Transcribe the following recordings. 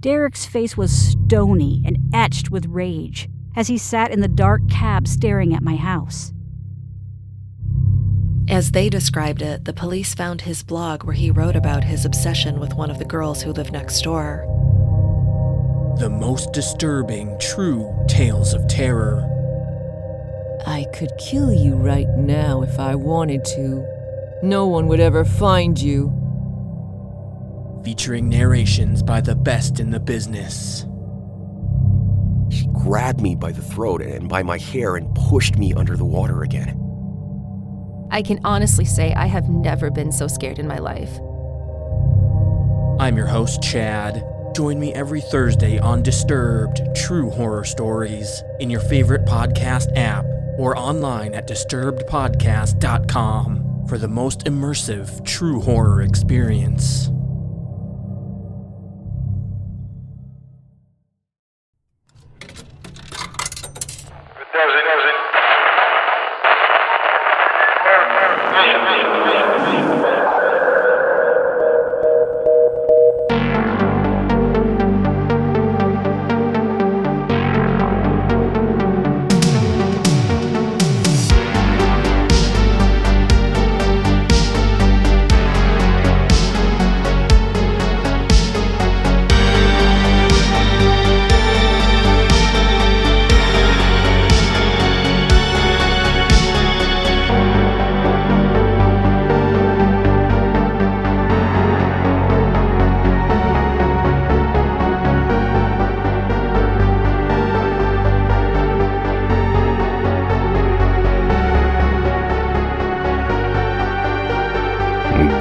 Derek's face was stony and etched with rage as he sat in the dark cab staring at my house. As they described it, the police found his blog where he wrote about his obsession with one of the girls who lived next door. The most disturbing, true tales of terror. I could kill you right now if I wanted to. No one would ever find you. Featuring narrations by the best in the business. She grabbed me by the throat and by my hair and pushed me under the water again. I can honestly say I have never been so scared in my life. I'm your host, Chad. Join me every Thursday on Disturbed True Horror Stories in your favorite podcast app or online at disturbedpodcast.com for the most immersive true horror experience.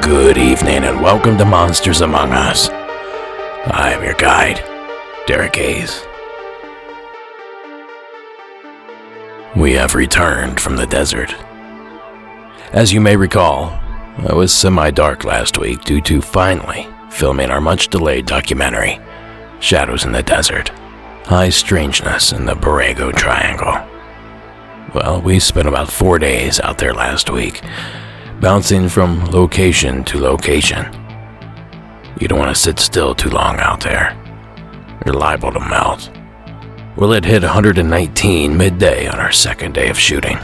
Good evening and welcome to Monsters Among Us. I am your guide, Derek Hayes. We have returned from the desert. As you may recall, I was semi-dark last week due to finally filming our much-delayed documentary, Shadows in the Desert, High Strangeness in the Borrego Triangle. Well, we spent about 4 days out there last week, bouncing from location to location. You don't want to sit still too long out there. You're liable to melt. Well, it hit 119 midday on our second day of shooting.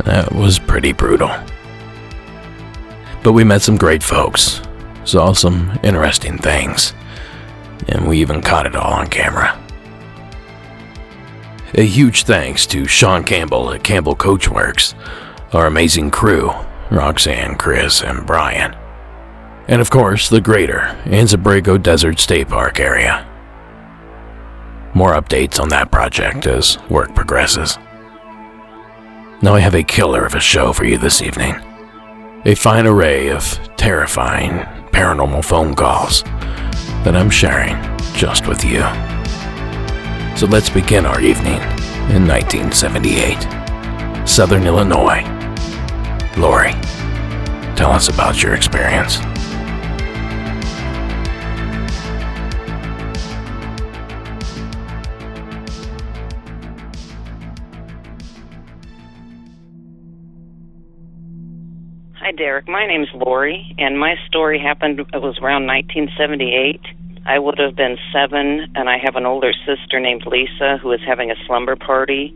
That was pretty brutal. But we met some great folks, saw some interesting things, and we even caught it all on camera. A huge thanks to Sean Campbell at Campbell Coachworks, our amazing crew, Roxanne, Chris, and Brian. And of course, the greater Anza-Borrego Desert State Park area. More updates on that project as work progresses. Now I have a killer of a show for you this evening. A fine array of terrifying paranormal phone calls that I'm sharing just with you. So let's begin our evening in 1978, Southern Illinois. Lori, tell us about your experience. Hi, Derek. My name's Lori, and my story happened, it was around 1978. I would have been 7, and I have an older sister named Lisa who was having a slumber party.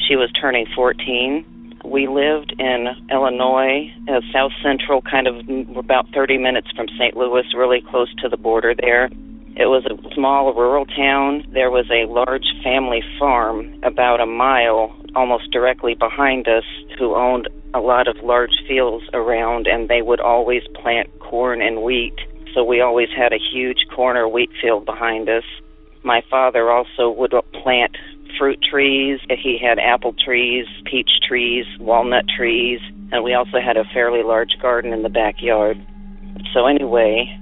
She was turning 14. We lived in Illinois, south central, kind of about 30 minutes from St. Louis, really close to the border there. It was a small rural town. There was a large family farm about a mile, almost directly behind us, who owned a lot of large fields around, and they would always plant corn and wheat. So we always had a huge corn or wheat field behind us. My father also would plant fruit trees. He had apple trees, peach trees, walnut trees, and we also had a fairly large garden in the backyard. So anyway,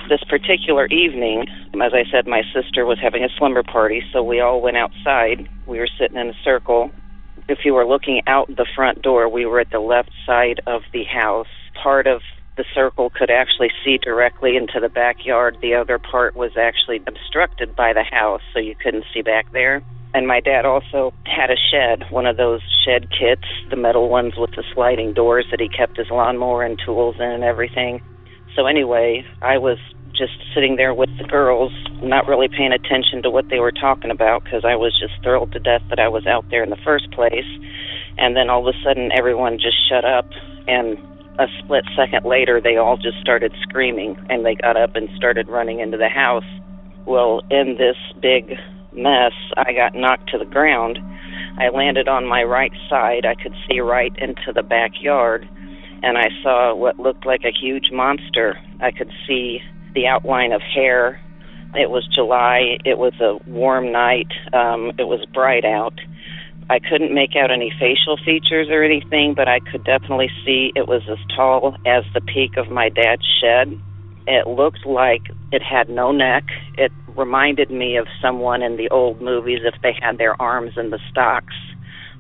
this particular evening, as I said, my sister was having a slumber party, so we all went outside. We were sitting in a circle. If you were looking out the front door, we were at the left side of the house. Part of the circle could actually see directly into the backyard. The other part was actually obstructed by the house, so you couldn't see back there. And my dad also had a shed, one of those shed kits, the metal ones with the sliding doors that he kept his lawnmower and tools in and everything. So anyway, I was just sitting there with the girls, not really paying attention to what they were talking about because I was just thrilled to death that I was out there in the first place. And then all of a sudden everyone just shut up, and a split second later they all just started screaming, and they got up and started running into the house. Well, in this big mess, I got knocked to the ground. I landed on my right side. I could see right into the backyard, and I saw what looked like a huge monster. I could see the outline of hair. It was July. It was a warm night. It was bright out. I couldn't make out any facial features or anything, but I could definitely see it was as tall as the peak of my dad's shed. It looked like it had no neck. It reminded me of someone in the old movies if they had their arms in the stocks.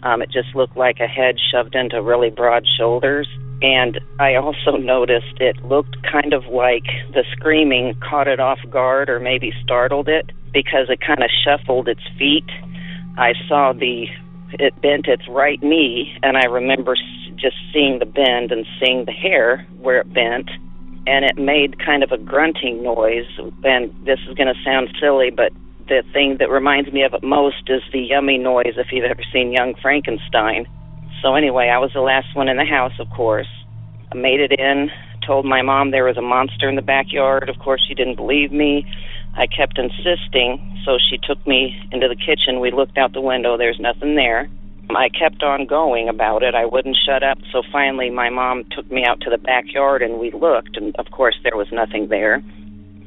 It just looked like a head shoved into really broad shoulders. And I also noticed it looked kind of like the screaming caught it off guard or maybe startled it, because it kind of shuffled its feet. I saw it bent its right knee, and I remember just seeing the bend and seeing the hair where it bent, and it made kind of a grunting noise. And this is going to sound silly, but the thing that reminds me of it most is the yummy noise if you've ever seen Young Frankenstein. So anyway, I was the last one in the house, of course. I made it in, told my mom there was a monster in the backyard. Of course, she didn't believe me. I kept insisting, so she took me into the kitchen. We looked out the window. There's nothing there. I kept on going about it. I wouldn't shut up, so finally my mom took me out to the backyard, and we looked, and of course there was nothing there.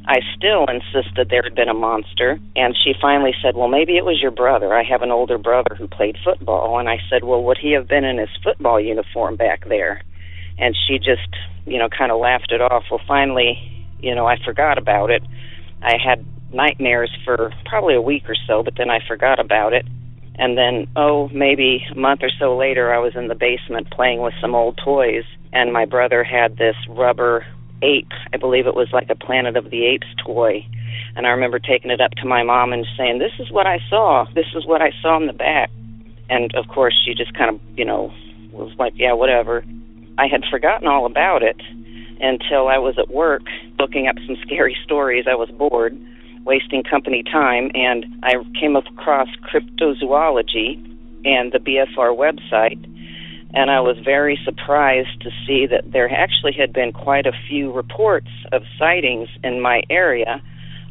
I still insisted there had been a monster, and she finally said, well, maybe it was your brother. I have an older brother who played football. And I said, well, would he have been in his football uniform back there? And she just, kind of laughed it off. Well, finally, I forgot about it. I had nightmares for probably a week or so, but then I forgot about it. And then, maybe a month or so later, I was in the basement playing with some old toys, and my brother had this rubber ape. I believe it was like a Planet of the Apes toy. And I remember taking it up to my mom and saying, this is what I saw. This is what I saw in the back. And, of course, she just kind of, was like, yeah, whatever. I had forgotten all about it until I was at work looking up some scary stories. I was bored, wasting company time, and I came across cryptozoology and the BFR website, and I was very surprised to see that there actually had been quite a few reports of sightings in my area.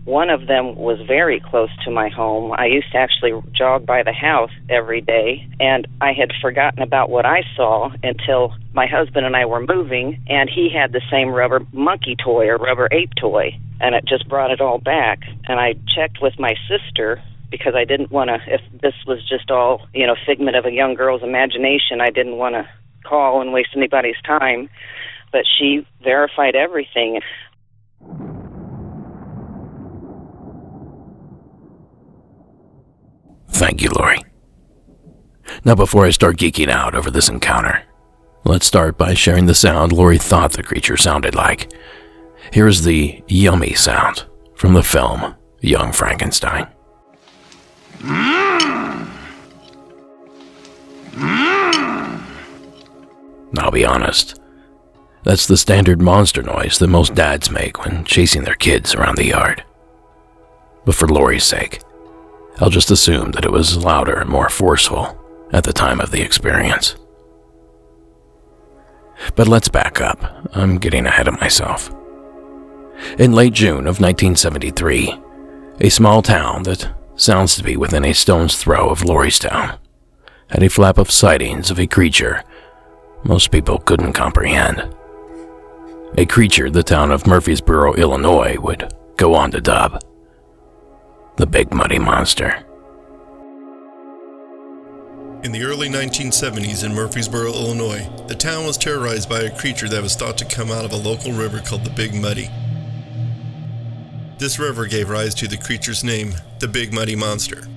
One of them was very close to my home. I used to actually jog by the house every day, and I had forgotten about what I saw until my husband and I were moving, and he had the same rubber monkey toy or rubber ape toy, and it just brought it all back. And I checked with my sister because I didn't want to, if this was just all, figment of a young girl's imagination, I didn't want to call and waste anybody's time, but she verified everything. Thank you, Lori. Now, before I start geeking out over this encounter, let's start by sharing the sound Lori thought the creature sounded like. Here's the yummy sound from the film Young Frankenstein. I'll be honest, that's the standard monster noise that most dads make when chasing their kids around the yard. But for Lori's sake, I'll just assume that it was louder and more forceful at the time of the experience. But let's back up. I'm getting ahead of myself. In late June of 1973, a small town that sounds to be within a stone's throw of Loristown had a flap of sightings of a creature most people couldn't comprehend. A creature the town of Murfreesboro, Illinois would go on to dub the Big Muddy Monster. In the early 1970s in Murfreesboro, Illinois, the town was terrorized by a creature that was thought to come out of a local river called the Big Muddy. This river gave rise to the creature's name, the Big Muddy Monster.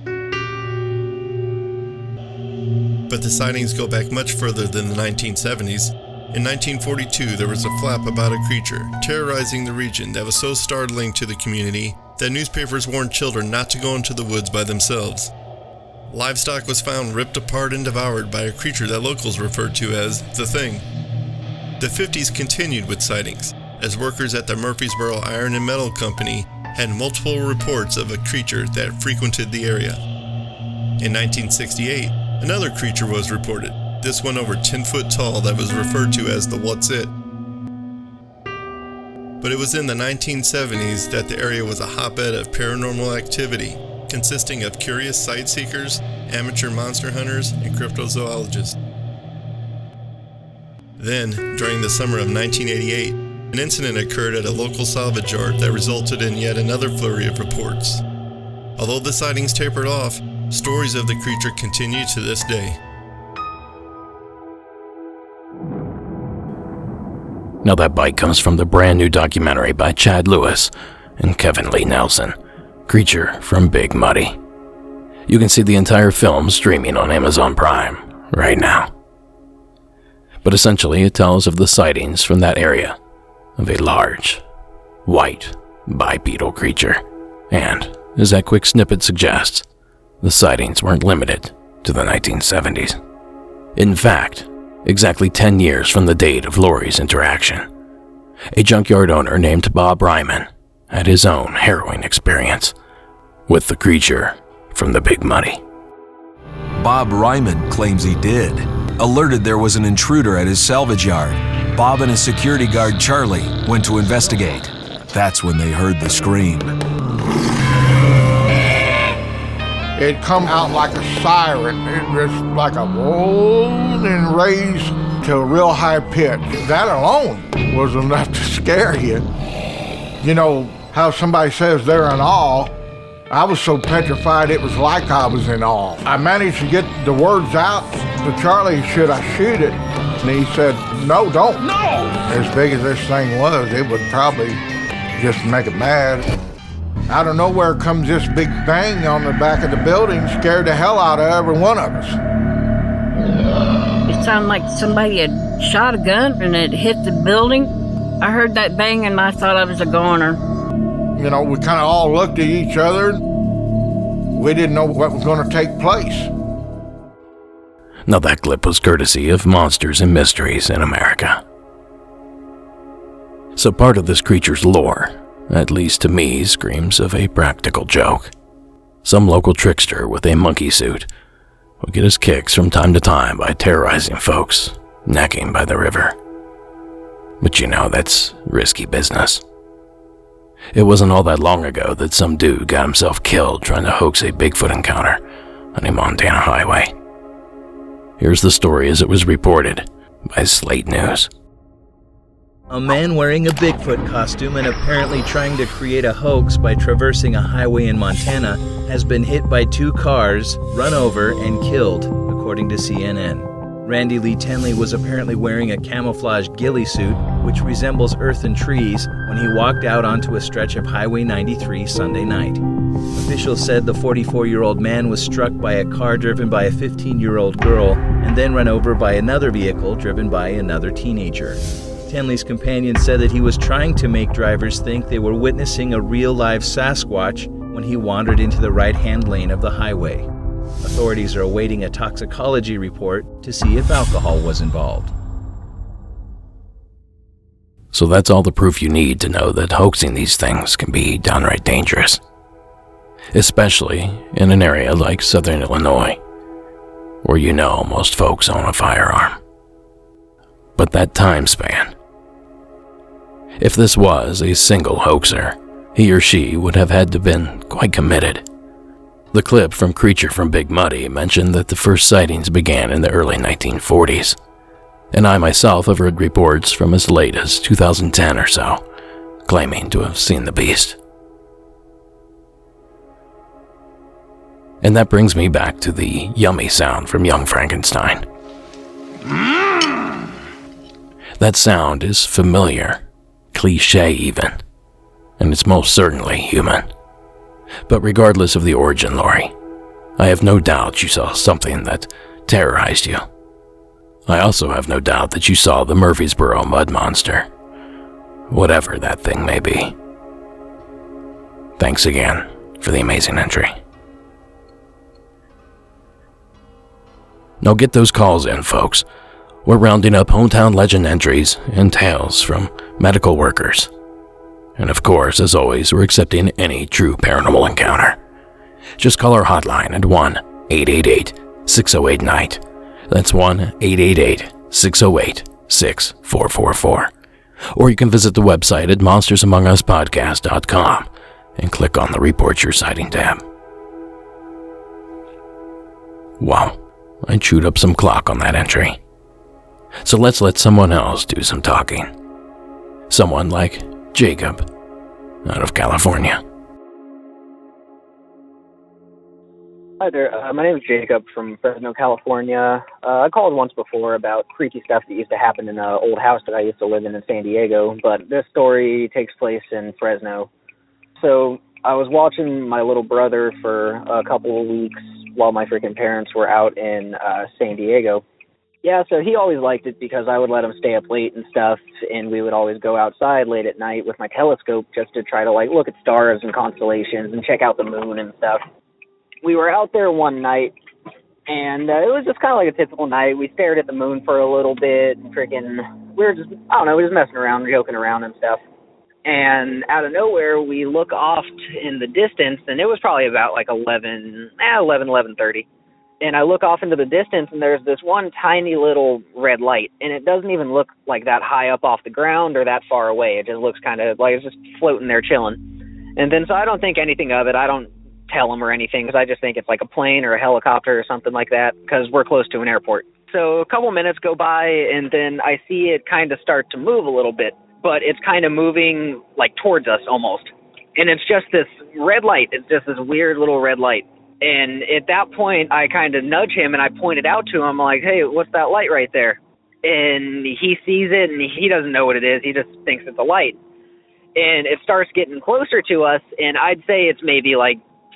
But the sightings go back much further than the 1970s. In 1942, there was a flap about a creature terrorizing the region that was so startling to the community that newspapers warned children not to go into the woods by themselves. Livestock was found ripped apart and devoured by a creature that locals referred to as the Thing. The 50s continued with sightings. as workers at the Murfreesboro Iron and Metal Company had multiple reports of a creature that frequented the area. In 1968, another creature was reported, this one over 10 foot tall that was referred to as the What's It. But it was in the 1970s that the area was a hotbed of paranormal activity, consisting of curious sightseekers, amateur monster hunters, and cryptozoologists. Then, during the summer of 1988, an incident occurred at a local salvage yard that resulted in yet another flurry of reports. Although the sightings tapered off, stories of the creature continue to this day. Now that bite comes from the brand new documentary by Chad Lewis and Kevin Lee Nelson, Creature from Big Muddy. You can see the entire film streaming on Amazon Prime right now. But essentially it tells of the sightings from that area of a large, white, bipedal creature. And, as that quick snippet suggests, the sightings weren't limited to the 1970s. In fact, exactly 10 years from the date of Lori's interaction, a junkyard owner named Bob Ryman had his own harrowing experience with the creature from the Big Muddy. Bob Ryman claims he did. Alerted there was an intruder at his salvage yard, Bob and his security guard Charlie went to investigate. That's when they heard the scream. It come out like a siren. It was like a roll and raised to a real high pitch. That alone was enough to scare you. You know how somebody says they're in awe? I was so petrified it was like I was in awe. I managed to get the words out to Charlie, should I shoot it? And he said, no, don't. No! As big as this thing was, it would probably just make it mad. Out of nowhere comes this big bang on the back of the building, scared the hell out of every one of us. It sounded like somebody had shot a gun and it hit the building. I heard that bang and I thought I was a goner. You know, we kind of all looked at each other. We didn't know what was going to take place. Now that clip was courtesy of Monsters and Mysteries in America. So part of this creature's lore, at least to me, screams of a practical joke. Some local trickster with a monkey suit would get his kicks from time to time by terrorizing folks necking by the river. But you know, that's risky business. It wasn't all that long ago that some dude got himself killed trying to hoax a Bigfoot encounter on a Montana highway. Here's the story as it was reported by Slate News. A man wearing a Bigfoot costume and apparently trying to create a hoax by traversing a highway in Montana has been hit by 2 cars, run over, and killed, according to CNN. Randy Lee Tenley was apparently wearing a camouflage ghillie suit, which resembles earth and trees, when he walked out onto a stretch of Highway 93 Sunday night. Officials said the 44-year-old man was struck by a car driven by a 15-year-old girl and then run over by another vehicle driven by another teenager. Tenley's companion said that he was trying to make drivers think they were witnessing a real-live Sasquatch when he wandered into the right-hand lane of the highway. Authorities are awaiting a toxicology report to see if alcohol was involved. So that's all the proof you need to know that hoaxing these things can be downright dangerous. Especially in an area like Southern Illinois, where you know most folks own a firearm. But that time span. If this was a single hoaxer, he or she would have had to been quite committed. The clip from Creature from Big Muddy mentioned that the first sightings began in the early 1940s, and I myself have heard reports from as late as 2010 or so, claiming to have seen the beast. And that brings me back to the yummy sound from Young Frankenstein. That sound is familiar, cliché even, and it's most certainly human. But regardless of the origin, Lori, I have no doubt you saw something that terrorized you. I also have no doubt that you saw the Murfreesboro mud monster, whatever that thing may be. Thanks again for the amazing entry. Now get those calls in, folks. We're rounding up hometown legend entries and tales from medical workers. And of course, as always, we're accepting any true paranormal encounter. Just call our hotline at 1-888-608-NIGHT. That's 1-888-608-6444. Or you can visit the website at monstersamonguspodcast.com and click on the Report Your Sighting tab. Wow, I chewed up some clock on that entry. So let's let someone else do some talking. Someone like Jacob, out of California. Hi there, my name is Jacob from Fresno, California. I called once before about creepy stuff that used to happen in an old house that I used to live in San Diego, but this story takes place in Fresno. So I was watching my little brother for a couple of weeks while my freaking parents were out in San Diego. Yeah, so he always liked it because I would let him stay up late and stuff, and we would always go outside late at night with my telescope just to try to look at stars and constellations and check out the moon and stuff. We were out there one night, and it was just kind of like a typical night. We stared at the moon for a little bit, and we were just messing around, joking around and stuff. And out of nowhere, we look off in the distance, and it was probably about 11:30. And I look off into the distance, and there's this one tiny little red light, and it doesn't even look like that high up off the ground or that far away. It just looks kind of like it's just floating there chilling. And then so I don't think anything of it. I don't tell him or anything because I just think it's like a plane or a helicopter or something like that because we're close to an airport. So a couple minutes go by, and then I see it kind of start to move a little bit, but it's kind of moving towards us almost. And it's just this red light. It's just this weird little red light. And at that point, I kind of nudge him, and I point it out to him. I'm like, hey, what's that light right there? And he sees it, and he doesn't know what it is. He just thinks it's a light. And it starts getting closer to us, and I'd say it's maybe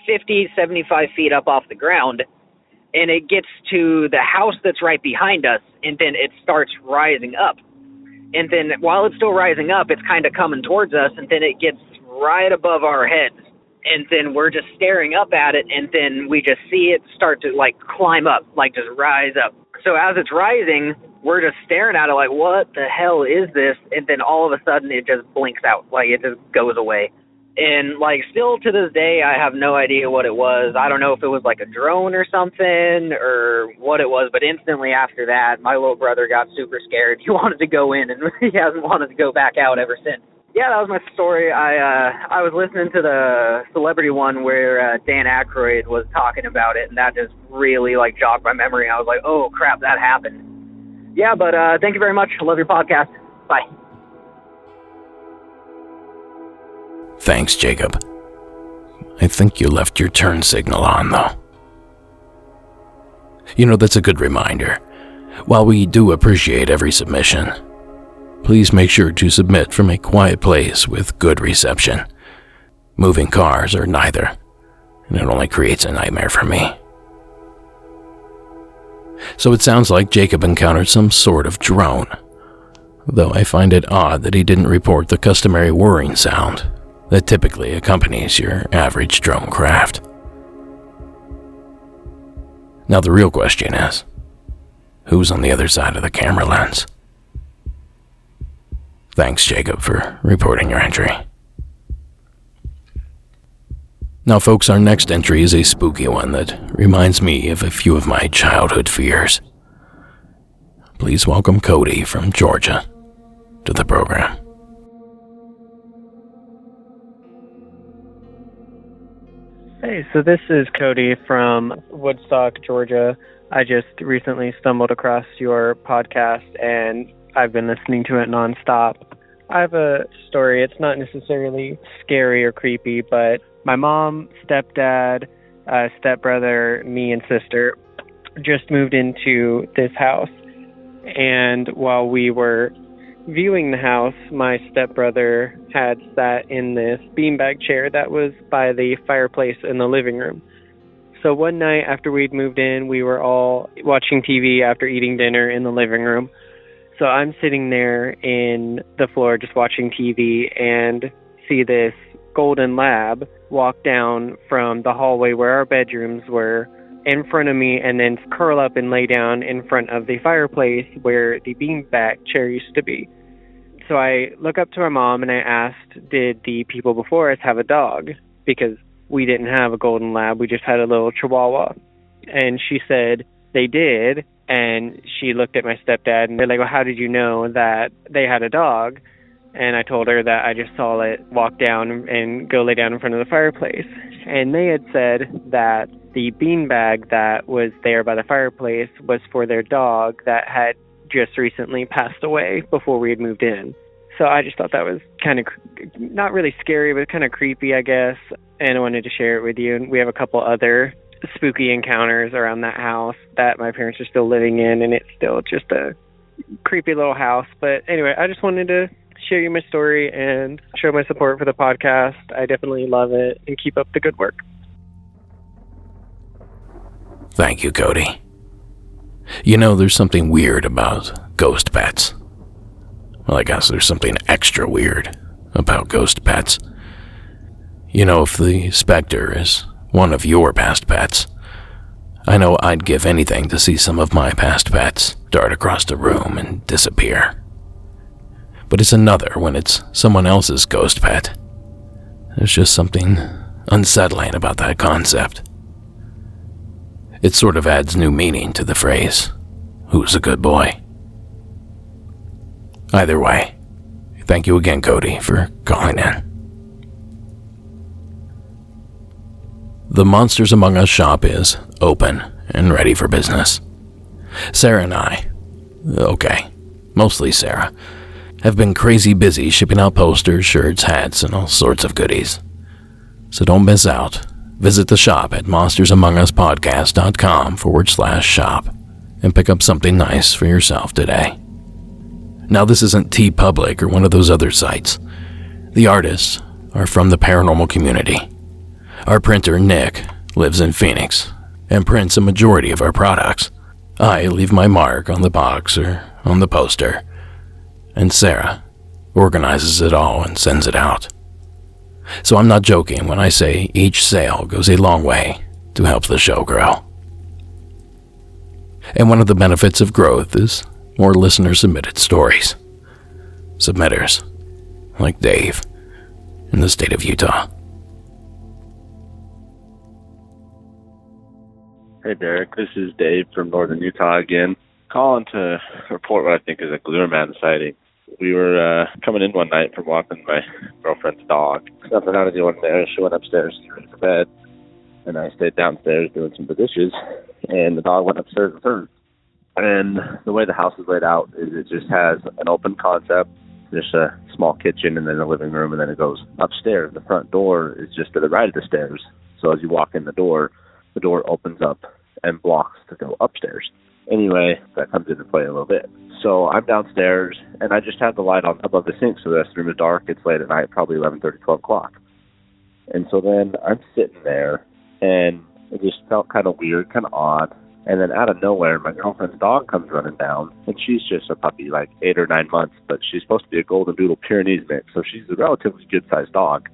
50, 75 feet up off the ground. And it gets to the house that's right behind us, and then it starts rising up. And then while it's still rising up, it's kind of coming towards us, and then it gets right above our heads. And then we're just staring up at it, and then we just see it start to climb up, just rise up. So as it's rising, we're just staring at it what the hell is this? And then all of a sudden it just blinks out, it just goes away. And still to this day, I have no idea what it was. I don't know if it was a drone or something or what it was, but instantly after that, my little brother got super scared. He wanted to go in, and he hasn't wanted to go back out ever since. Yeah, that was my story. I was listening to the celebrity one where Dan Aykroyd was talking about it, and that just really jogged my memory. I was like, oh crap, that happened. Yeah, but thank you very much. I love your podcast. Bye. Thanks, Jacob. I think you left your turn signal on, though. That's a good reminder. While we do appreciate every submission, please make sure to submit from a quiet place with good reception. Moving cars are neither, and it only creates a nightmare for me. So it sounds like Jacob encountered some sort of drone, though I find it odd that he didn't report the customary whirring sound that typically accompanies your average drone craft. Now the real question is, who's on the other side of the camera lens? Thanks, Jacob, for reporting your entry. Now, folks, our next entry is a spooky one that reminds me of a few of my childhood fears. Please welcome Cody from Georgia to the program. Hey, so this is Cody from Woodstock, Georgia. I just recently stumbled across your podcast, and I've been listening to it nonstop. I have a story. It's not necessarily scary or creepy, but my mom, stepdad, stepbrother, me, and sister just moved into this house. And while we were viewing the house, my stepbrother had sat in this beanbag chair that was by the fireplace in the living room. So one night after we'd moved in, we were all watching TV after eating dinner in the living room. So I'm sitting there in the floor just watching TV and see this golden lab walk down from the hallway where our bedrooms were in front of me and then curl up and lay down in front of the fireplace where the beanbag chair used to be. So I look up to my mom and I asked, did the people before us have a dog? Because we didn't have a golden lab, we just had a little chihuahua. And she said they did, and she looked at my stepdad and they're like, well, how did you know that they had a dog? And I told her that I just saw it walk down and go lay down in front of the fireplace. And they had said that the beanbag that was there by the fireplace was for their dog that had just recently passed away before we had moved in. So I just thought that was kind of, not really scary, but kind of creepy, I guess. And I wanted to share it with you. And we have a couple other spooky encounters around that house that my parents are still living in, and it's still just a creepy little house. But anyway, I just wanted to share you my story and show my support for the podcast. I definitely love it, and keep up the good work. Thank you, Cody. You know, there's something weird about ghost pets. Well, I guess there's something extra weird about ghost pets. You know, if the specter is one of your past pets, I know I'd give anything to see some of my past pets dart across the room and disappear. But it's another when it's someone else's ghost pet. There's just something unsettling about that concept. It sort of adds new meaning to the phrase, who's a good boy? Either way, thank you again, Cody, for calling in. The Monsters Among Us shop is open and ready for business. Sarah and I, mostly Sarah, have been crazy busy shipping out posters, shirts, hats, and all sorts of goodies. So don't miss out. Visit the shop at monstersamonguspodcast.com/shop and pick up something nice for yourself today. Now, this isn't TeePublic or one of those other sites. The artists are from the paranormal community. Our printer, Nick, lives in Phoenix and prints a majority of our products. I leave my mark on the box or on the poster, and Sarah organizes it all and sends it out. So I'm not joking when I say each sale goes a long way to help the show grow. And one of the benefits of growth is more listener-submitted stories. Submitters, like Dave, in the state of Utah. Hey Derek, this is Dave from Northern Utah again. Calling to report what I think is a glimmerman sighting. We were coming in one night from walking my girlfriend's dog. Nothing out of the ordinary. She went upstairs to get ready for bed, and I stayed downstairs doing some dishes, and the dog went upstairs with her. And the way the house is laid out is it just has an open concept, just a small kitchen and then a living room, and then it goes upstairs. The front door is just to the right of the stairs. So as you walk in the door opens up and blocks to go upstairs. Anyway, that comes into play a little bit. So I'm downstairs, and I just have the light on above the sink, so the restroom is dark. It's late at night, probably 11:30, 12 o'clock. And so then I'm sitting there, and it just felt kind of weird, kind of odd. And then out of nowhere, my girlfriend's dog comes running down, and she's just a puppy, like 8 or 9 months, but she's supposed to be a golden doodle Pyrenees mix, so she's a relatively good-sized dog.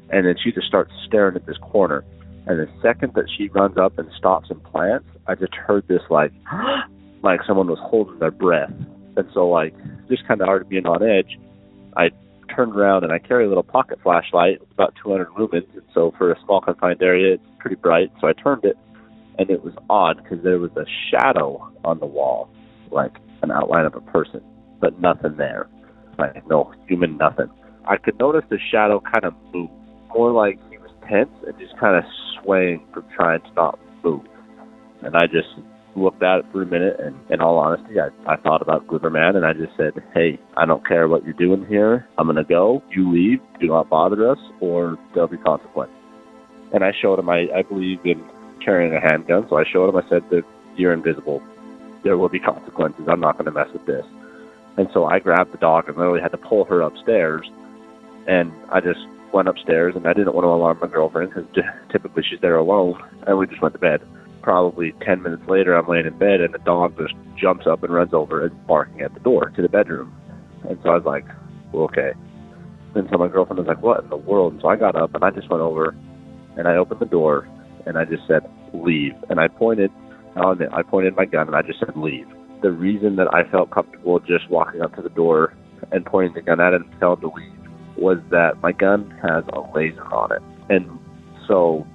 And then she just starts staring at this corner. And the second that she runs up and stops and plants, I just heard this, like someone was holding their breath. And so, just kind of already being on edge, I turned around, and I carry a little pocket flashlight. It's about 200 lumens, and so for a small confined area, it's pretty bright. So I turned it, and it was odd because there was a shadow on the wall, like an outline of a person, but nothing there. Like no human, nothing. I could notice the shadow kind of move, more like he was tense and just kind of swaying from trying to not move. And I just looked at it for a minute, and in all honesty, I thought about Glimmerman, and I just said, hey, I don't care what you're doing here. I'm going to go. You leave. Do not bother us, or there'll be consequences. And I showed him, I believe in carrying a handgun, so I showed him, I said that you're invisible. There will be consequences. I'm not going to mess with this. And so I grabbed the dog and literally had to pull her upstairs, and I just went upstairs, and I didn't want to alarm my girlfriend because typically she's there alone, and we just went to bed. Probably 10 minutes later, I'm laying in bed, and the dog just jumps up and runs over and barking at the door to the bedroom. And so I was like, well, okay. And so my girlfriend was like, what in the world? And so I got up, and I just went over, and I opened the door, and I just said, leave. And I pointed my gun and I just said, leave. The reason that I felt comfortable just walking up to the door and pointing the gun at it and telling him to leave was that my gun has a laser on it. And so,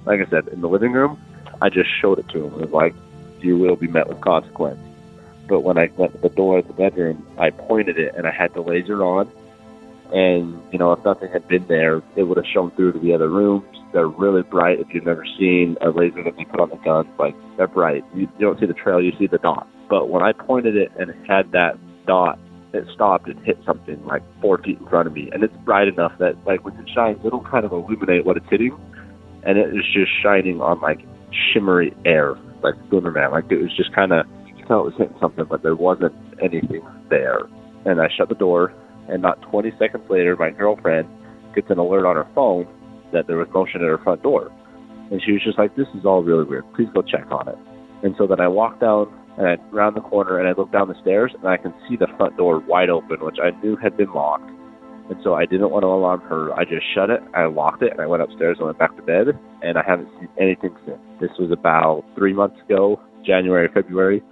like I said, in the living room, I just showed it to him. It was like, you will be met with consequence. But when I went to the door of the bedroom, I pointed it and I had the laser on. And, if nothing had been there, it would have shown through to the other rooms. They're really bright. If you've never seen a laser that they put on the gun, they're bright. You don't see the trail, you see the dot. But when I pointed it and it had that dot, it stopped and hit something 4 feet in front of me. And it's bright enough that when it shines, it'll kind of illuminate what it's hitting. And it was just shining on shimmery air, like glimmerman. It was just kind of, you could tell it was hitting something, but there wasn't anything there. And I shut the door, and not 20 seconds later, my girlfriend gets an alert on her phone that there was motion at her front door. And she was just like, this is all really weird. Please go check on it. And so then I walked down and I round the corner and I looked down the stairs and I can see the front door wide open, which I knew had been locked. And so I didn't want to alarm her. I just shut it, I locked it, and I went upstairs and went back to bed. And I haven't seen anything since. This was about 3 months ago, January, February.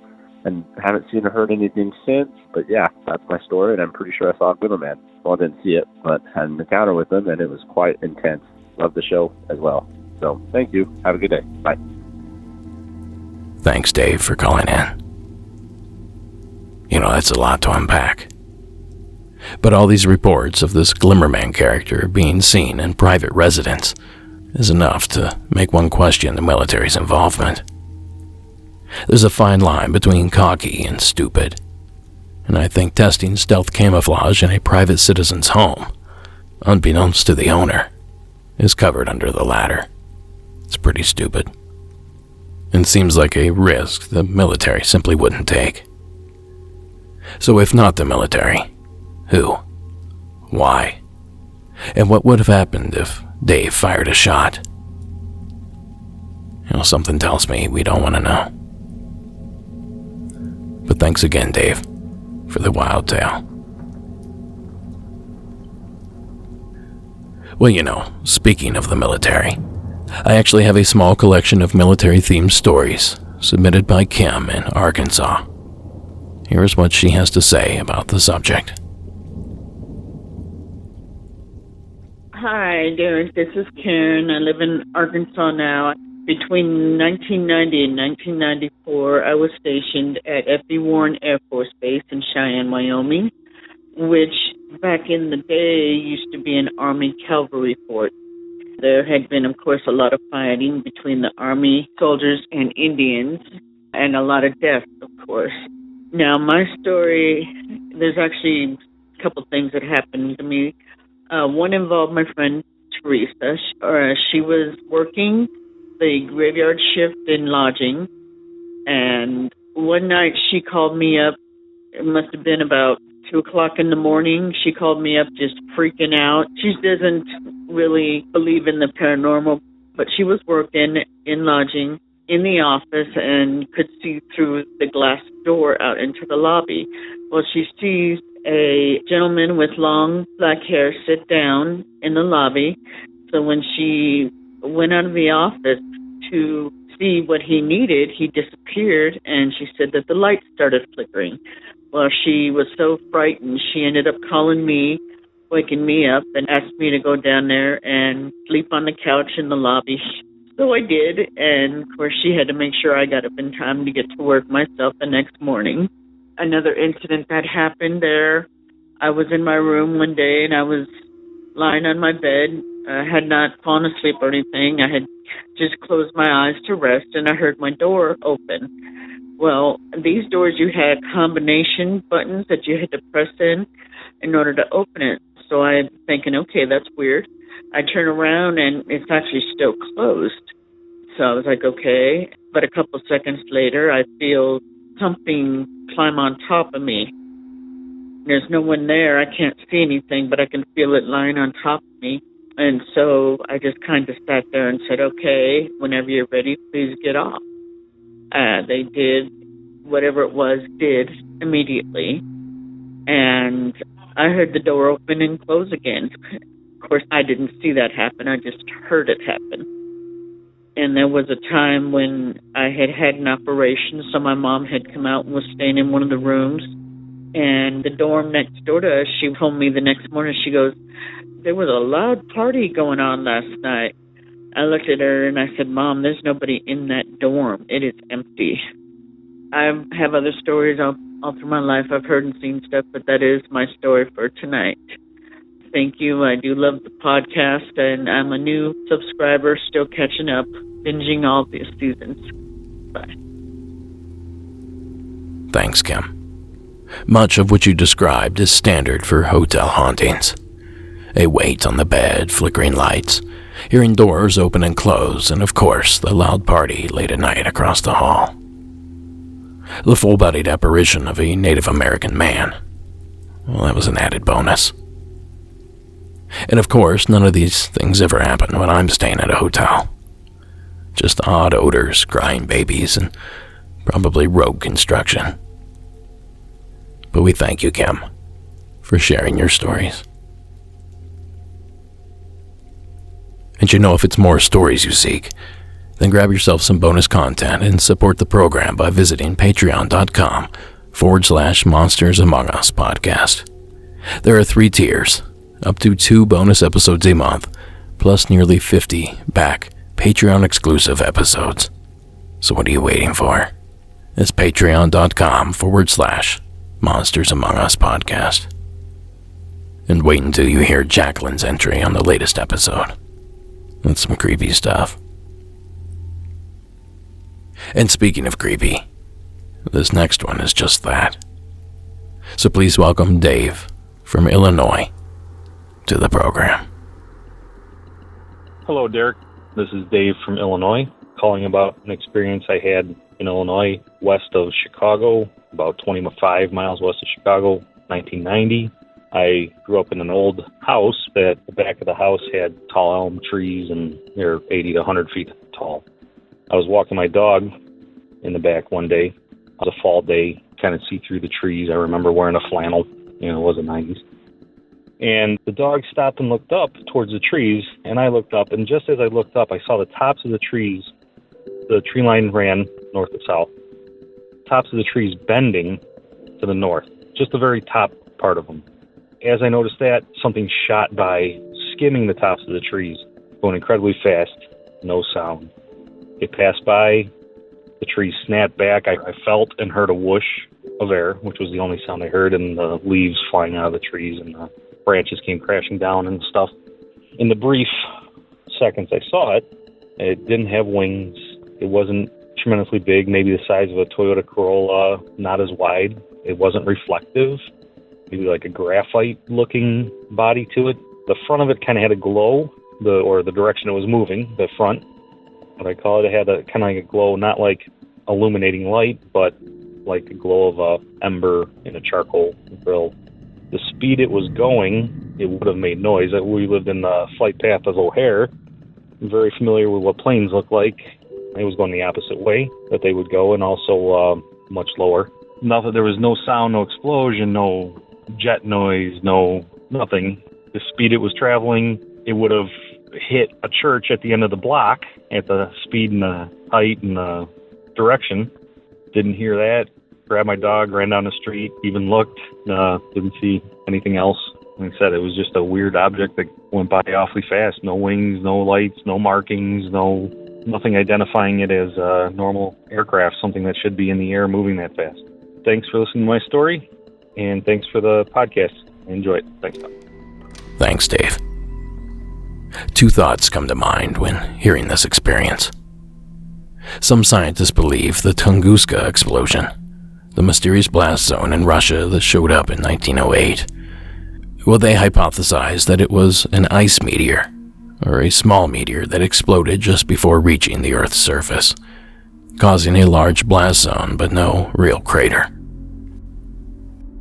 And I haven't seen or heard anything since. But yeah, that's my story. And I'm pretty sure I saw a glimmerman. Well, I didn't see it, but had an encounter with him, and it was quite intense. Love the show as well. So thank you. Have a good day. Bye. Thanks, Dave, for calling in. That's a lot to unpack. But all these reports of this glimmerman character being seen in private residence is enough to make one question the military's involvement. There's a fine line between cocky and stupid, and I think testing stealth camouflage in a private citizen's home, unbeknownst to the owner, is covered under the latter. It's pretty stupid, and seems like a risk the military simply wouldn't take. So if not the military, who? Why? And what would have happened if Dave fired a shot? Something tells me we don't want to know. But thanks again, Dave, for the wild tale. Well, speaking of the military, I actually have a small collection of military-themed stories submitted by Kim in Arkansas. Here's what she has to say about the subject. Hi, Derek. This is Karen. I live in Arkansas now. Between 1990 and 1994, I was stationed at F.B. Warren Air Force Base in Cheyenne, Wyoming, which back in the day used to be an Army cavalry fort. There had been, of course, a lot of fighting between the Army soldiers and Indians, and a lot of death, of course. Now, my story, there's actually a couple things that happened to me. One involved my friend Teresa. She was working the graveyard shift in lodging, and one night she called me up. It must have been about 2 o'clock in the morning. She called me up just freaking out. She doesn't really believe in the paranormal, but she was working in lodging in the office and could see through the glass door out into the lobby. Well, she sees a gentleman with long black hair sit down in the lobby. So when she went out of the office to see what he needed, he disappeared, and she said that the lights started flickering. Well, she was so frightened, she ended up calling me, waking me up, and asked me to go down there and sleep on the couch in the lobby. So I did, and of course she had to make sure I got up in time to get to work myself the next morning. Another incident that happened there, I was in my room one day and I was lying on my bed. I had not fallen asleep or anything. I had just closed my eyes to rest, and I heard my door open. Well, these doors, you had combination buttons that you had to press in order to open it. So I'm thinking, okay, that's weird. I turn around and it's actually still closed. So I was like, okay. But a couple seconds later, I feel something climb on top of me. There's no one there. I can't see anything, but I can feel it lying on top of me. And so I just kind of sat there and said, okay, whenever you're ready, please get off. They did whatever it was, did immediately. And I heard the door open and close again. Of course, I didn't see that happen. I just heard it happen. And there was a time when I had an operation, so my mom had come out and was staying in one of the rooms. And the dorm next door to us, she told me the next morning, she goes, there was a loud party going on last night. I looked at her and I said, Mom, there's nobody in that dorm. It is empty. I have other stories all through my life. I've heard and seen stuff, but that is my story for tonight. Thank you. I do love the podcast, and I'm a new subscriber, still catching up, binging all these seasons. Bye. Thanks, Kim. Much of what you described is standard for hotel hauntings. A weight on the bed, flickering lights, hearing doors open and close, and of course, the loud party late at night across the hall. The full-bodied apparition of a Native American man. Well, that was an added bonus. And of course, none of these things ever happen when I'm staying at a hotel. Just odd odors, crying babies, and probably rogue construction. But we thank you, Kim, for sharing your stories. And you know, if it's more stories you seek, then grab yourself some bonus content and support the program by visiting patreon.com/Monsters Among Us podcast. There are 3 tiers, up to 2 bonus episodes a month, plus nearly 50 back Patreon-exclusive episodes. So what are you waiting for? It's patreon.com/Monsters Among Us podcast. And wait until you hear Jacqueline's entry on the latest episode. That's some creepy stuff. And speaking of creepy, this next one is just that. So please welcome Dave from Illinois to the program. Hello, Derek. This is Dave from Illinois, calling about an experience I had in Illinois, west of Chicago, about 25 miles west of Chicago, 1990. I grew up in an old house that the back of the house had tall elm trees, and they're 80 to 100 feet tall. I was walking my dog in the back one day. It was a fall day, kind of see through the trees. I remember wearing a flannel, it was the 90s. And the dog stopped and looked up towards the trees, and I looked up, and just as I looked up, I saw the tops of the trees. The tree line ran north to south. Tops of the trees bending to the north, just the very top part of them. As I noticed that, something shot by, skimming the tops of the trees, going incredibly fast, no sound. It passed by, the trees snapped back. I felt and heard a whoosh of air, which was the only sound I heard, and the leaves flying out of the trees, and the branches came crashing down and stuff. In the brief seconds I saw it, it didn't have wings. It wasn't tremendously big, maybe the size of a Toyota Corolla, not as wide. It wasn't reflective, maybe like a graphite-looking body to it. The front of it kind of had a glow, the direction it was moving, the front. What I call it had a kind of like a glow, not like illuminating light, but like the glow of a ember in a charcoal grill. The speed it was going, it would have made noise. We lived in the flight path of O'Hare. I'm very familiar with what planes look like. It was going the opposite way that they would go, and also much lower. There was no sound, no explosion, no jet noise, no nothing. The speed it was traveling, it would have hit a church at the end of the block at the speed and the height and the direction. Didn't hear that. Grabbed my dog, ran down the street, even looked, didn't see anything else. Like I said, it was just a weird object that went by awfully fast. No wings, no lights, no markings, nothing identifying it as a normal aircraft, something that should be in the air moving that fast. Thanks for listening to my story, and thanks for the podcast. Enjoy it. Thanks. Thanks, Dave. 2 thoughts come to mind when hearing this experience. Some scientists believe the Tunguska explosion, the mysterious blast zone in Russia that showed up in 1908. Well, they hypothesized that it was an ice meteor, or a small meteor that exploded just before reaching the Earth's surface, causing a large blast zone but no real crater.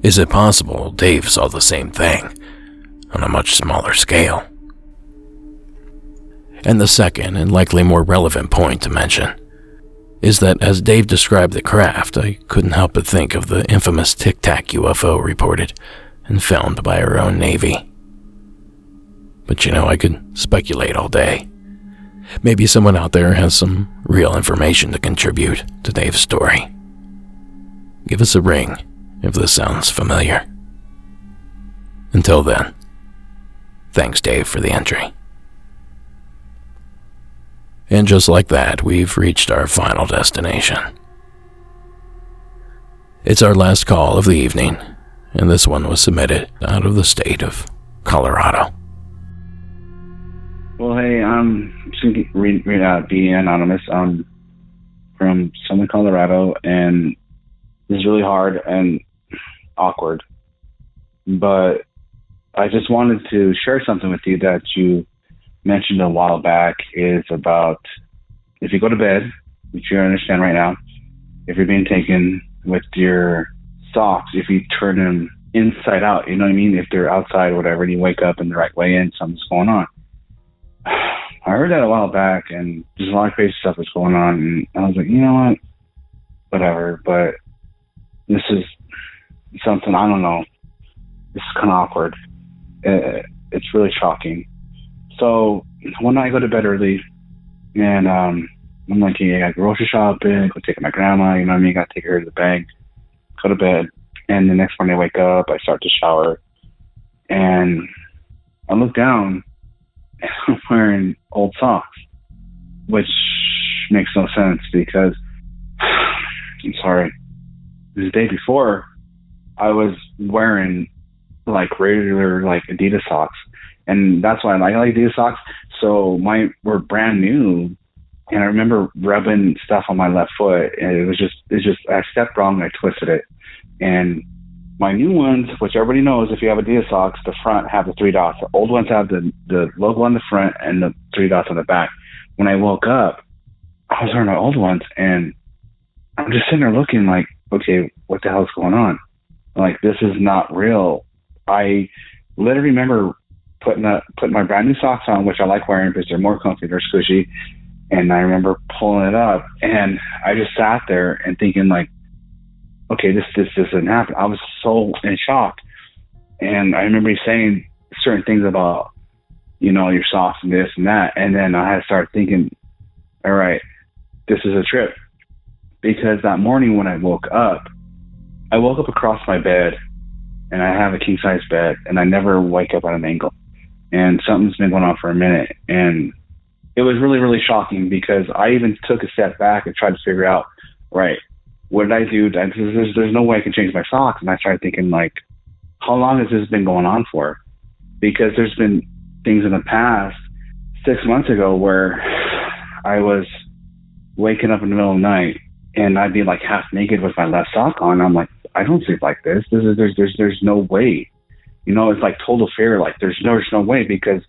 Is it possible Dave saw the same thing, on a much smaller scale? And the second, and likely more relevant point to mention, is that as Dave described the craft, I couldn't help but think of the infamous Tic Tac Ufo reported and filmed by our own Navy. But I could speculate all day. Maybe someone out there has some real information to contribute to Dave's story. Give us a ring if this sounds familiar. Until then, thanks Dave for the entry. And just like that, we've reached our final destination. It's our last call of the evening, and this one was submitted out of the state of Colorado. Well, hey, I'm just going to be anonymous. I'm from Southern Colorado, and this is really hard and awkward. But I just wanted to share something with you that you mentioned a while back, is about if you go to bed, which you understand right now, if you're being taken with your socks, if you turn them inside out, you know what I mean? If they're outside or whatever, and you wake up in the right way in, something's going on. I heard that a while back, and just a lot of crazy stuff was going on, and I was like, you know what? Whatever, but this is something, I don't know. This is kind of awkward. It's really shocking. So one night I go to bed early, and I'm like, yeah, I got grocery shopping, go take my grandma, you know what I mean? Got to take her to the bank, go to bed. And the next morning I wake up, I start to shower, and I look down, and I'm wearing old socks, which makes no sense because, I'm sorry, the day before, I was wearing like regular like Adidas socks. And that's why I like Adidas socks. So mine were brand new, and I remember rubbing stuff on my left foot, and it's just I stepped wrong and I twisted it. And my new ones, which everybody knows, if you have Adidas socks, the front have the 3 dots. The old ones have the logo on the front and the 3 dots on the back. When I woke up, I was wearing my old ones, and I'm just sitting there looking like, okay, what the hell's going on? Like, this is not real. I literally remember putting my brand new socks on, which I like wearing because they're more comfy, they're squishy. And I remember pulling it up, and I just sat there and thinking like, okay, this didn't happen. I was so in shock. And I remember saying certain things about, you know, your socks and this and that. And then I had to start thinking, all right, this is a trip. Because that morning when I woke up across my bed, and I have a king size bed, and I never wake up at an angle. And something's been going on for a minute. And it was really, really shocking because I even took a step back and tried to figure out, right, what did I do? There's no way I can change my socks. And I started thinking, like, how long has this been going on for? Because there's been things in the past, 6 months ago, where I was waking up in the middle of the night and I'd be like half naked with my left sock on. I'm like, I don't sleep like this. There's no way. You know, it's like total fear. Like there's no way, because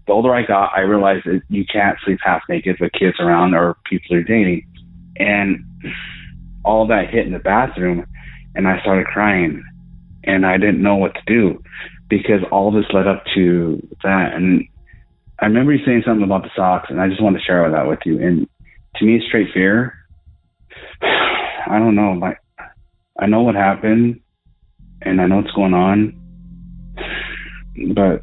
the older I got, I realized that you can't sleep half naked with kids around or people you're dating. And all that hit in the bathroom, and I started crying, and I didn't know what to do because all this led up to that. And I remember you saying something about the socks, and I just wanted to share that with you. And to me, it's straight fear. I don't know. I know what happened, and I know what's going on, but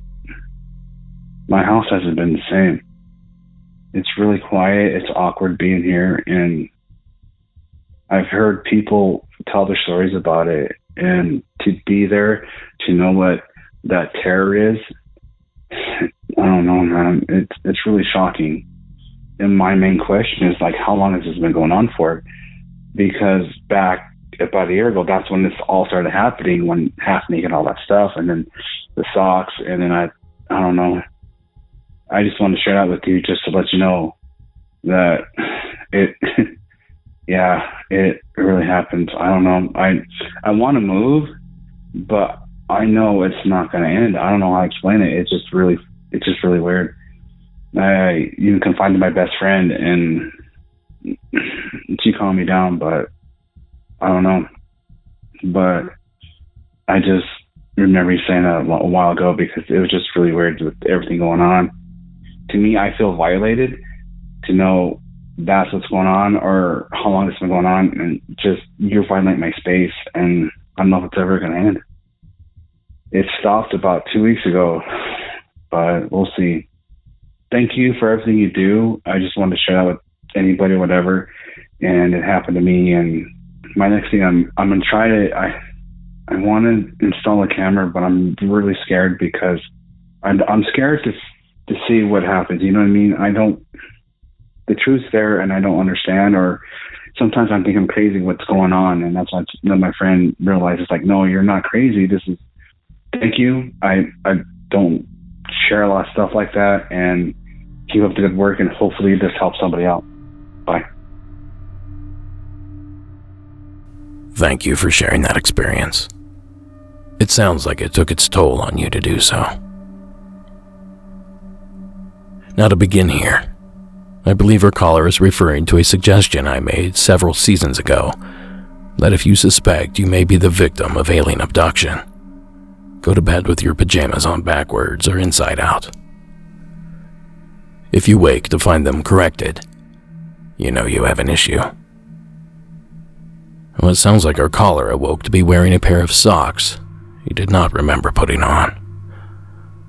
my house hasn't been the same. It's really quiet. It's awkward being here, and I've heard people tell their stories about it, and to be there, to know what that terror is, I don't know, man. It's really shocking. And my main question is, like, how long has this been going on for? Because back about a year ago, that's when this all started happening, when half naked, all that stuff, and then the socks, and then I don't know. I just want to share that with you just to let you know that it really happens. I don't know. I want to move, but I know it's not going to end. I don't know how to explain it. It's just really weird. I even confided to my best friend, and she calmed me down, but I don't know. But I just remember you saying that a while ago because it was just really weird with everything going on. To me, I feel violated to know that's what's going on or how long it's been going on, and just you're violating my space, and I don't know if it's ever going to end. It stopped about 2 weeks ago, but we'll see. thank you for everything you do. I just wanted to share that with anybody, whatever. And it happened to me. And my next thing, I'm going to try to, I want to install a camera, but I'm really scared because I'm scared to see what happens. You know what I mean? The truth's there and I don't understand, or sometimes I think I'm crazy what's going on. And that's when my friend realizes, like, no, you're not crazy. Thank you. I don't share a lot of stuff like that, and keep up the good work, and hopefully this helps somebody out. Bye. Thank you for sharing that experience. It sounds like it took its toll on you to do so. Now to begin here, I believe our caller is referring to a suggestion I made several seasons ago, that if you suspect you may be the victim of alien abduction, go to bed with your pajamas on backwards or inside out. If you wake to find them corrected, you know you have an issue. Well, it sounds like our caller awoke to be wearing a pair of socks he did not remember putting on.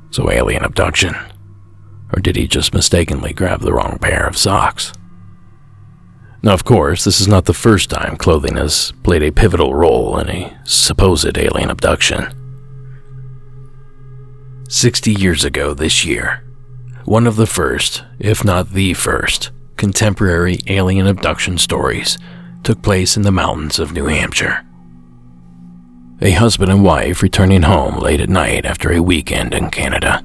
So alien abduction? Or did he just mistakenly grab the wrong pair of socks? Now, of course, this is not the first time clothing has played a pivotal role in a supposed alien abduction. 60 years ago this year, one of the first, if not the first, contemporary alien abduction stories took place in the mountains of New Hampshire. A husband and wife returning home late at night after a weekend in Canada.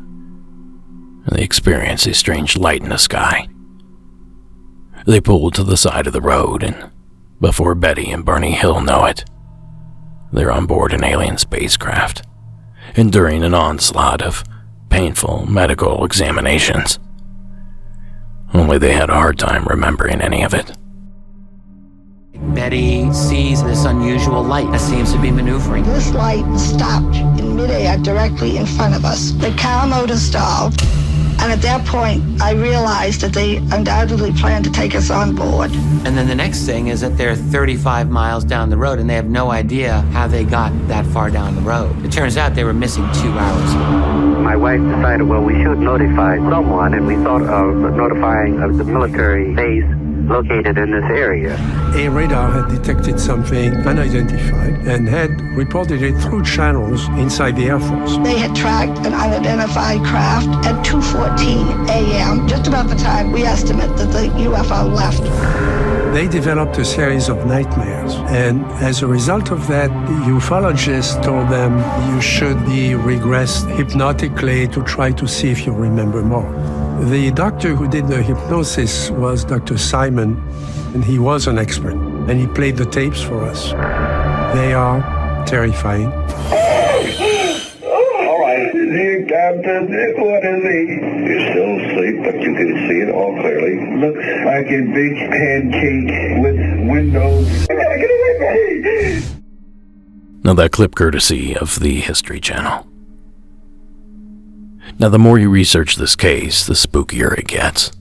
They experienced a strange light in the sky. They pulled to the side of the road, and before Betty and Barney Hill know it, they're on board an alien spacecraft, enduring an onslaught of painful medical examinations. Only they had a hard time remembering any of it. Betty sees this unusual light that seems to be maneuvering. This light stopped in midair directly in front of us. The car motor stalled, and at that point, I realized that they undoubtedly planned to take us on board. And then the next thing is that they're 35 miles down the road, and they have no idea how they got that far down the road. It turns out they were missing 2 hours. My wife decided, well, we should notify someone, and we thought of notifying the military base located in this area. A radar had detected something unidentified and had reported it through channels inside the Air Force. They had tracked an unidentified craft at 2:14 a.m., just about the time we estimate that the UFO left. They developed a series of nightmares, and as a result of that, the ufologist told them you should be regressed hypnotically to try to see if you remember more. The doctor who did the hypnosis was Dr. Simon, and he was an expert, and he played the tapes for us. They are terrifying. All right, here, Captain, what is he? You're still asleep, but you can see it all clearly. Looks like a big pancake with windows. I gotta get away from me! Now that clip courtesy of the History Channel. Now, the more you research this case, the spookier it gets.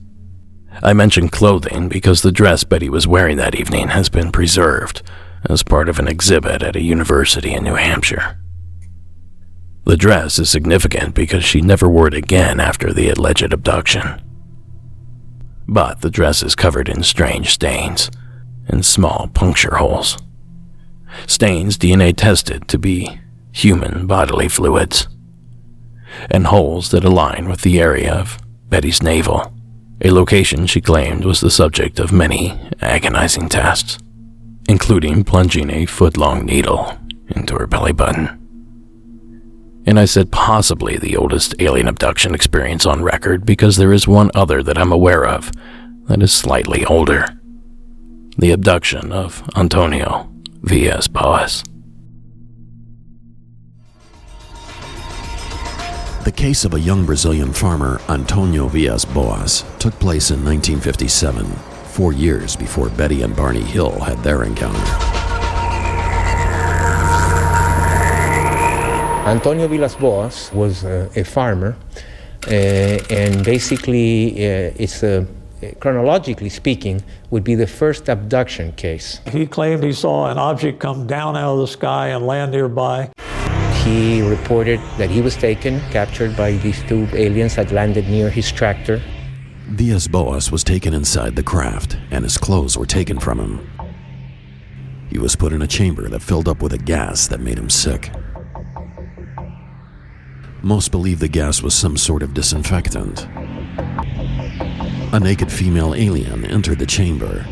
I mentioned clothing because the dress Betty was wearing that evening has been preserved as part of an exhibit at a university in New Hampshire. The dress is significant because she never wore it again after the alleged abduction. But the dress is covered in strange stains and small puncture holes. Stains DNA tested to be human bodily fluids, and holes that align with the area of Betty's navel, a location she claimed was the subject of many agonizing tests, including plunging a foot-long needle into her belly button. And I said possibly the oldest alien abduction experience on record because there is one other that I'm aware of that is slightly older. The abduction of Antonio V.S. Boas. The case of a young Brazilian farmer, Antonio V.S. Boas, took place in 1957, 4 years before Betty and Barney Hill had their encounter. Antonio Villas Boas was a farmer, and basically it's chronologically speaking, would be the first abduction case. He claimed he saw an object come down out of the sky and land nearby. He reported that he was captured by these 2 aliens that landed near his tractor. Villas-Boas was taken inside the craft, and his clothes were taken from him. He was put in a chamber that filled up with a gas that made him sick. Most believe the gas was some sort of disinfectant. A naked female alien entered the chamber.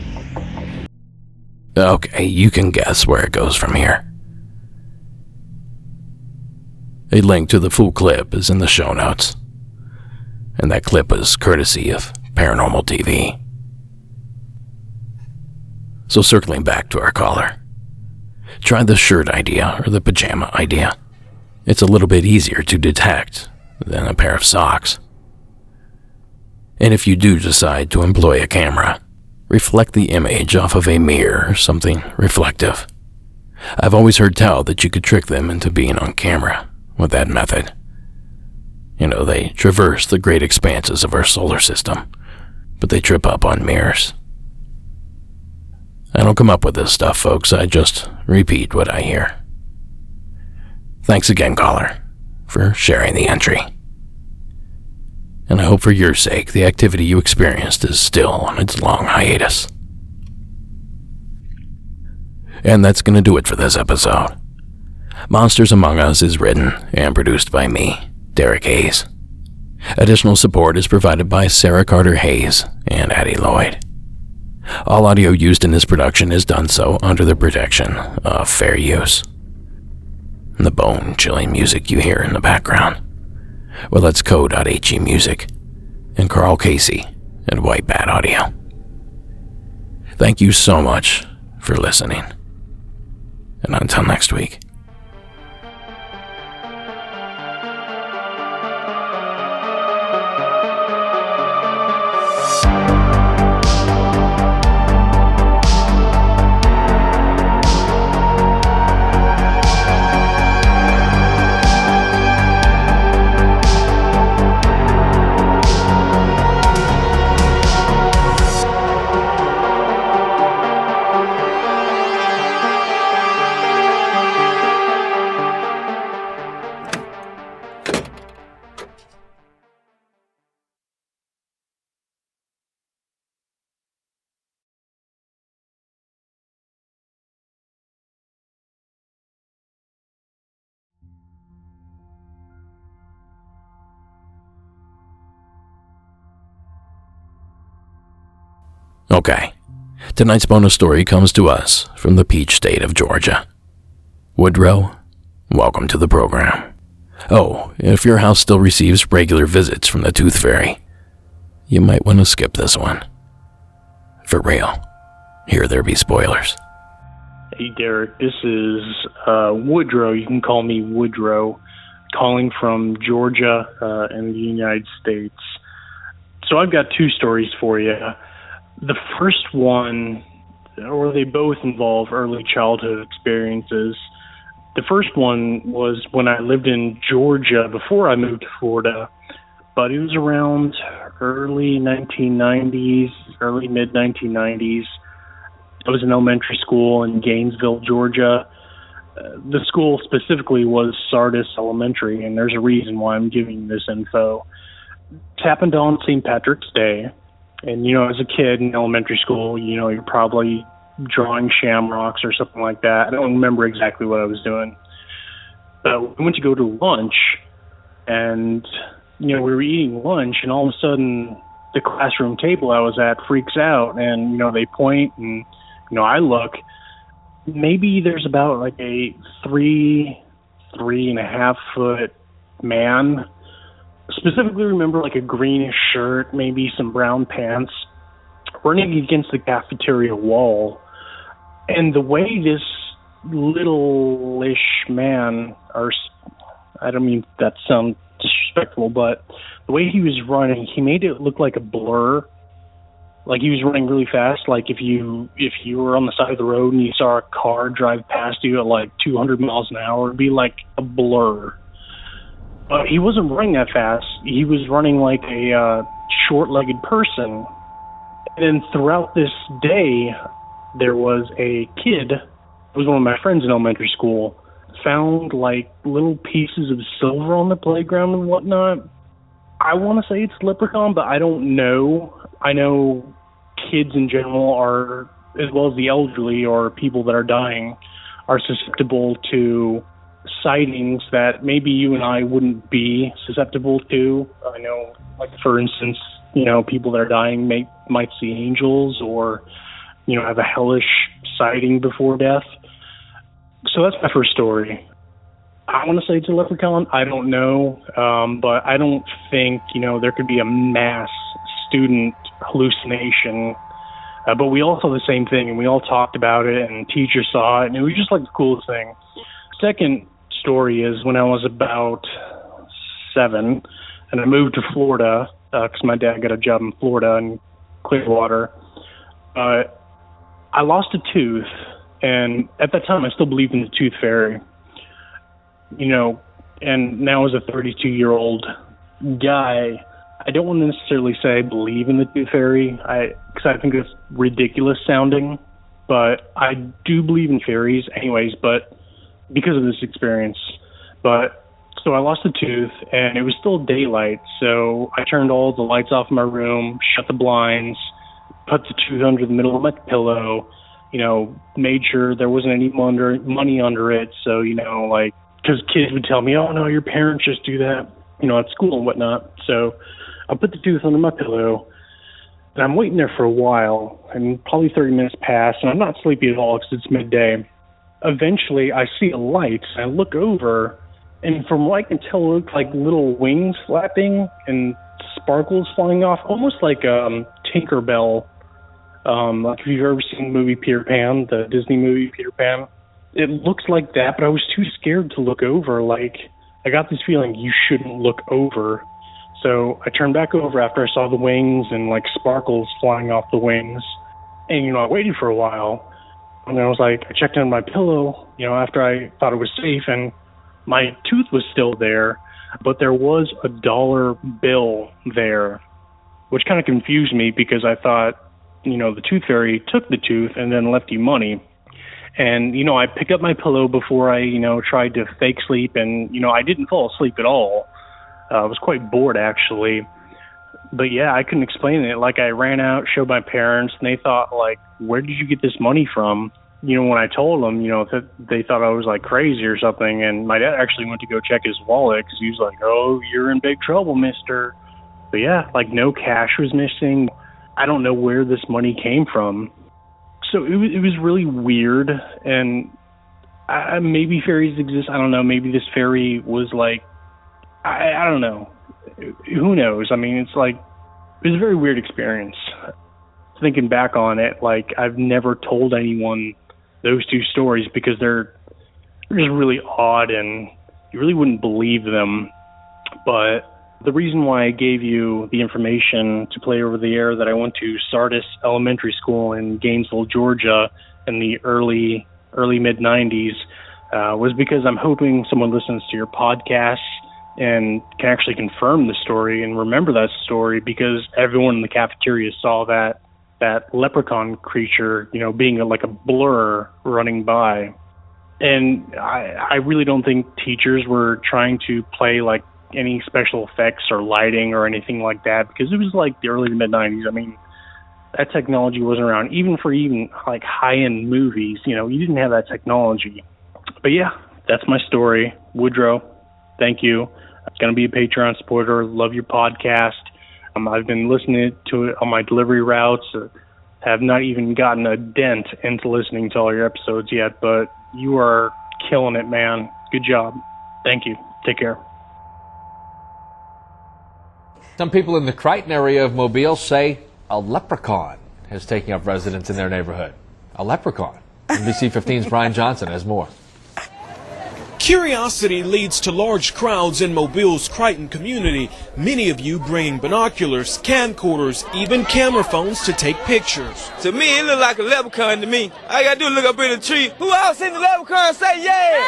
Okay, you can guess where it goes from here. A link to the full clip is in the show notes. And that clip is courtesy of Paranormal TV. So circling back to our caller. Try the shirt idea or the pajama idea. It's a little bit easier to detect than a pair of socks. And if you do decide to employ a camera, reflect the image off of a mirror or something reflective. I've always heard tell that you could trick them into being on camera with that method. You know, they traverse the great expanses of our solar system, but they trip up on mirrors. I don't come up with this stuff, folks. I just repeat what I hear. Thanks again, caller, for sharing the entry. And I hope for your sake the activity you experienced is still on its long hiatus. And that's going to do it for this episode. Monsters Among Us is written and produced by me, Derek Hayes. Additional support is provided by Sarah Carter Hayes and Addie Lloyd. All audio used in this production is done so under the protection of fair use. And the bone-chilling music you hear in the background, well, that's Co.he Music and Carl Casey at White Bat Audio. Thank you so much for listening. And until next week. Okay, tonight's bonus story comes to us from the Peach State of Georgia. Woodrow, welcome to the program. Oh, if your house still receives regular visits from the Tooth Fairy, you might want to skip this one. For real, here there be spoilers. Hey Derek, this is Woodrow, you can call me Woodrow, calling from Georgia in the United States. So I've got two stories for you. The first one, or they both involve early childhood experiences. The first one was when I lived in Georgia before I moved to Florida, but it was around early 1990s, early mid-1990s. I was in elementary school in Gainesville, Georgia. The school specifically was Sardis Elementary, and there's a reason why I'm giving this info. It happened on St. Patrick's Day. And, you know, as a kid in elementary school, you know, you're probably drawing shamrocks or something like that. I don't remember exactly what I was doing. But we went to go to lunch, and, you know, we were eating lunch, and all of a sudden the classroom table I was at freaks out, and, you know, they point, and, you know, I look. Maybe there's about like a 3.5 foot man. Specifically remember like a greenish shirt, maybe some brown pants, running against the cafeteria wall. And the way this little-ish man, or I don't mean that sound disrespectful, but the way he was running, he made it look like a blur. Like he was running really fast. Like if you were on the side of the road and you saw a car drive past you at like 200 miles an hour, it'd be like a blur. But he wasn't running that fast. He was running like a short-legged person. And then throughout this day, there was a kid, it was one of my friends in elementary school, found like little pieces of silver on the playground and whatnot. I want to say it's leprechaun, but I don't know. I know kids in general are, as well as the elderly or people that are dying, are susceptible to sightings that maybe you and I wouldn't be susceptible to. I know, like, for instance, people that are dying might see angels or, have a hellish sighting before death. So that's my first story. I want to say it's a leprechaun. I don't know, but I don't think, there could be a mass student hallucination. But we all saw the same thing, and we all talked about it, and teachers saw it, and it was just like the coolest thing. Second story is when I was about 7, and I moved to Florida because my dad got a job in Florida in Clearwater. I lost a tooth, and at that time I still believed in the tooth fairy. And now as a 32-year-old guy, I don't want to necessarily say I believe in the tooth fairy, because I think it's ridiculous sounding, but I do believe in fairies anyways, but because of this experience. So I lost a tooth, and it was still daylight, so I turned all the lights off in my room, shut the blinds, put the tooth under the middle of my pillow, made sure there wasn't any money under it, so, because kids would tell me, oh, no, your parents just do that, at school and whatnot. So I put the tooth under my pillow, and I'm waiting there for a while, and probably 30 minutes pass, and I'm not sleepy at all because it's midday. Eventually, I see a light, and I look over, and from what I can tell, it looked like little wings flapping and sparkles flying off, almost like Tinkerbell. Like if you've ever seen the movie Peter Pan, the Disney movie Peter Pan. It looks like that, but I was too scared to look over. Like, I got this feeling you shouldn't look over. So I turned back over after I saw the wings and, like, sparkles flying off the wings. And, I waited for a while. And I was like, I checked under my pillow, after I thought it was safe, and my tooth was still there, but there was a $1 bill there, which kind of confused me because I thought, the tooth fairy took the tooth and then left you money. And, I picked up my pillow before I, tried to fake sleep, and, I didn't fall asleep at all. I was quite bored, actually. But, yeah, I couldn't explain it. Like, I ran out, showed my parents, and they thought, like, where did you get this money from? When I told them, that they thought I was, like, crazy or something. And my dad actually went to go check his wallet because he was like, oh, you're in big trouble, mister. But, yeah, like, no cash was missing. I don't know where this money came from. So it was really weird, and maybe fairies exist. I don't know. Maybe this fairy was like, I don't know. Who knows? I mean, it was a very weird experience. Thinking back on it, like, I've never told anyone those two stories because they're just really odd, and you really wouldn't believe them. But the reason why I gave you the information to play over the air that I went to Sardis Elementary School in Gainesville, Georgia in the early mid-90s was because I'm hoping someone listens to your podcast and can actually confirm the story and remember that story, because everyone in the cafeteria saw that leprechaun creature, being like a blur running by. And I really don't think teachers were trying to play like any special effects or lighting or anything like that, because it was like the early to mid 90s. I mean, that technology wasn't around even for like high-end movies. You didn't have that technology. But yeah, that's my story. Woodrow, thank you. I'm going to be a Patreon supporter. Love your podcast. I've been listening to it on my delivery routes. Have not even gotten a dent into listening to all your episodes yet, but you are killing it, man. Good job. Thank you. Take care. Some people in the Crichton area of Mobile say a leprechaun has taken up residence in their neighborhood. A leprechaun. NBC 15's Brian Johnson has more. Curiosity leads to large crowds in Mobile's Crichton community, many of you bringing binoculars, camcorders, even camera phones to take pictures. To me, it look like a leprechaun to me. All I gotta do is look up in the tree. Who else seen the leprechaun say yeah?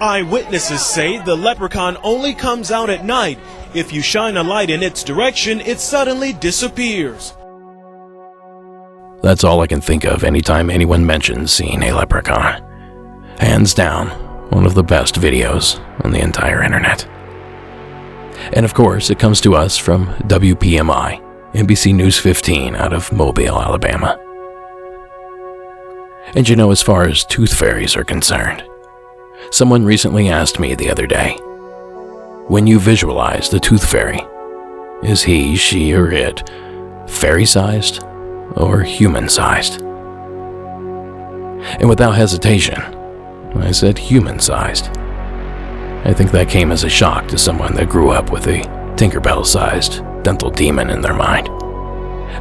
Eyewitnesses say the leprechaun only comes out at night. If you shine a light in its direction, it suddenly disappears. That's all I can think of anytime anyone mentions seeing a leprechaun. Hands down, one of the best videos on the entire internet. And of course, it comes to us from WPMI, NBC News 15 out of Mobile, Alabama. And you know, as far as tooth fairies are concerned, someone recently asked me the other day, when you visualize the tooth fairy, is he, she, or it fairy-sized or human-sized? And without hesitation, I said human-sized. I think that came as a shock to someone that grew up with a Tinkerbell-sized dental demon in their mind,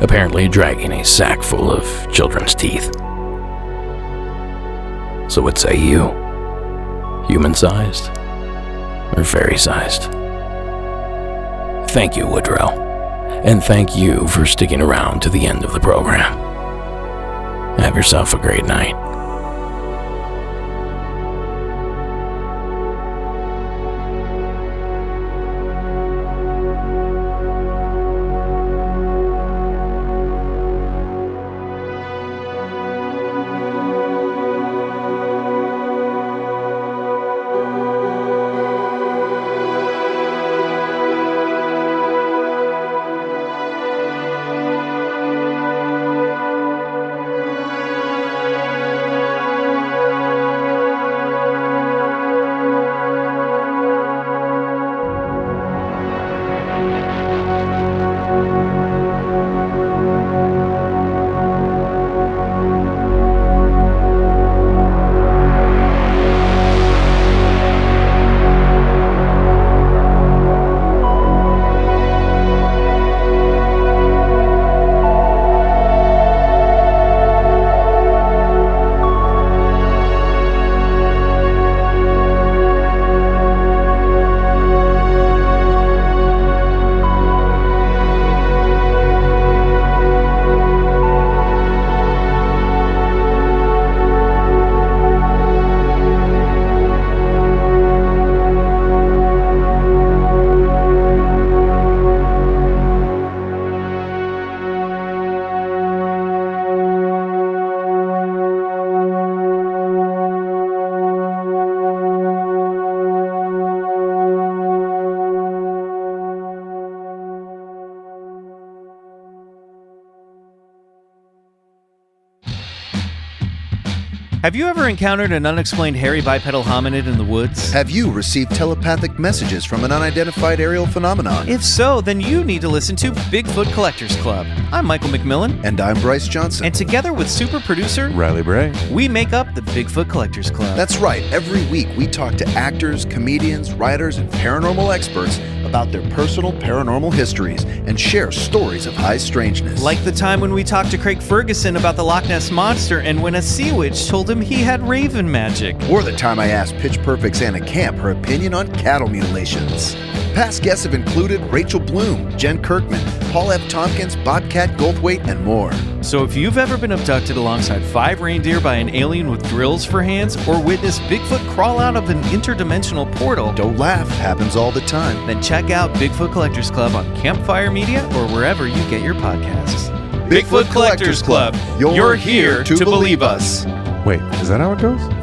apparently dragging a sack full of children's teeth. So what say you? Human-sized or fairy-sized? Thank you, Woodrow. And thank you for sticking around to the end of the program. Have yourself a great night. Have you ever encountered an unexplained hairy bipedal hominid in the woods? Have you received telepathic messages from an unidentified aerial phenomenon? If so, then you need to listen to Bigfoot Collectors Club. I'm Michael McMillan. And I'm Bryce Johnson. And together with super producer Riley Bray, we make up the Bigfoot Collectors Club. That's right. Every week we talk to actors, comedians, writers, and paranormal experts about their personal paranormal histories and share stories of high strangeness. Like the time when we talked to Craig Ferguson about the Loch Ness Monster and when a sea witch told him he had raven magic. Or the time I asked Pitch Perfect's Anna Camp her opinion on cattle mutilations. Past guests have included Rachel Bloom, Jen Kirkman, Paul F. Tompkins, Bobcat Goldthwait, and more. So if you've ever been abducted alongside 5 reindeer by an alien with drills for hands or witnessed Bigfoot crawl out of an interdimensional portal, don't laugh, happens all the time. Then check out Bigfoot Collectors Club on Campfire Media or wherever you get your podcasts. Bigfoot Collectors Club. You're here to believe us. Wait, is that how it goes?